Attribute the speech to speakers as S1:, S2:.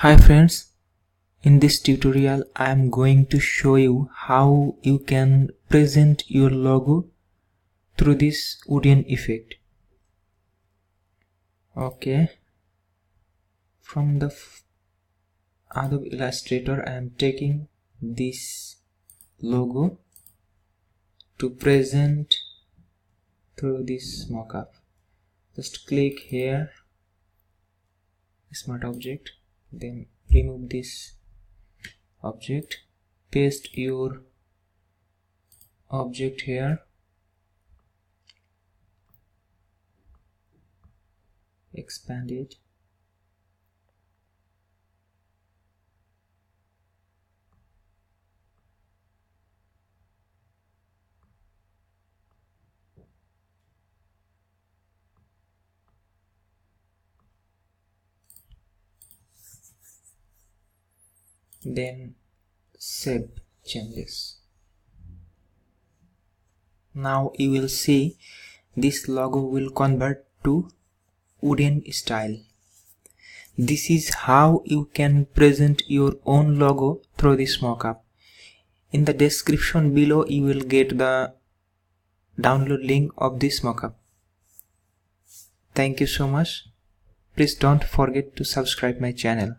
S1: Hi friends, in this tutorial I am going to show you how you can present your logo through this wooden effect. Okay, from the Adobe Illustrator I am taking this logo to present through this mockup. Just click here, Smart Object, then remove this object, paste your object here, expand it, then save changes. Now you will see this logo will convert to wooden style. This is how you can present your own logo through this mockup. In the description below you will get the download link of this mockup. Thank you so much. Please don't forget to subscribe my channel.